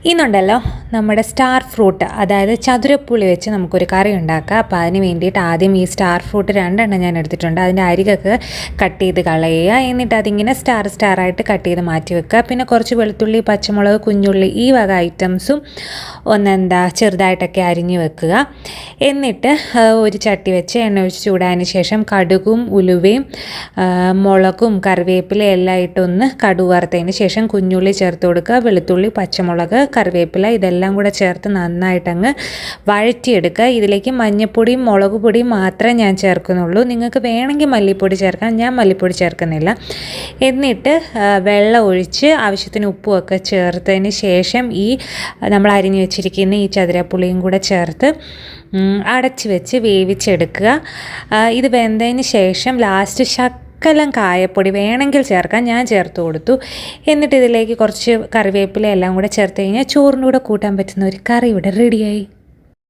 ഇന്നുണ്ടല്ലോ നമ്മുടെ star fruit, അതായത് ചതുരപ്പുളി വെച്ച് നമുക്കൊരു കറി ഉണ്ടാക്കാം. അപ്പോൾ അതിന് വേണ്ടിയിട്ട് ആദ്യം ഈ സ്റ്റാർ ഫ്രൂട്ട് 2 ഞാൻ എടുത്തിട്ടുണ്ട്. അതിൻ്റെ അരികൊക്കെ കട്ട് ചെയ്ത് കളയുക. എന്നിട്ട് അതിങ്ങനെ സ്റ്റാറായിട്ട് കട്ട് ചെയ്ത് മാറ്റി വെക്കുക. പിന്നെ കുറച്ച് വെളുത്തുള്ളി, പച്ചമുളക്, കുഞ്ഞുള്ളി ഈ വക ഐറ്റംസും ചെറുതായിട്ടൊക്കെ അരിഞ്ഞ് വെക്കുക. എന്നിട്ട് ഒരു ചട്ടി വെച്ച് എണ്ണ ഒഴിച്ച് ചൂടായതിന് ശേഷം കടുകും ഉലുവയും മുളകും കറിവേപ്പിലയും എല്ലാം ഇട്ടൊന്ന് കടുക് വറുത്തതിന് ശേഷം കുഞ്ഞുള്ളി ചേർത്ത് കൊടുക്കുക. വെളുത്തുള്ളി, പച്ചമുളക്, കറിവേപ്പില ഇതെല്ലാം കൂടെ ചേർത്ത് നന്നായിട്ടങ്ങ് വഴറ്റിയെടുക്കുക. ഇതിലേക്ക് മഞ്ഞൾപ്പൊടിയും മുളക് പൊടിയും മാത്രമേ ഞാൻ ചേർക്കുന്നുള്ളൂ. നിങ്ങൾക്ക് വേണമെങ്കിൽ മല്ലിപ്പൊടി ചേർക്കാം, ഞാൻ മല്ലിപ്പൊടി ചേർക്കുന്നില്ല. എന്നിട്ട് വെള്ളം ഒഴിച്ച് ആവശ്യത്തിന് ഉപ്പുമൊക്കെ ചേർത്തതിന് ശേഷം ഈ നമ്മൾ അരിഞ്ഞു വെച്ചിരിക്കുന്ന ഈ ചതുരപ്പുളിയും കൂടെ ചേർത്ത് അടച്ച് വെച്ച് വേവിച്ചെടുക്കുക. ഇത് വെന്തതിന് ശേഷം ലാസ്റ്റ് ശകലം കായപ്പൊടി വേണമെങ്കിൽ ചേർക്കാം, ഞാൻ ചേർത്ത് കൊടുത്തു. എന്നിട്ട് ഇതിലേക്ക് കുറച്ച് കറിവേപ്പില എല്ലാം കൂടെ ചേർത്ത് കഴിഞ്ഞാൽ ചോറിൻ്റെ കൂടെ കൂട്ടാൻ പറ്റുന്ന ഒരു കറി ഇവിടെ റെഡിയായി.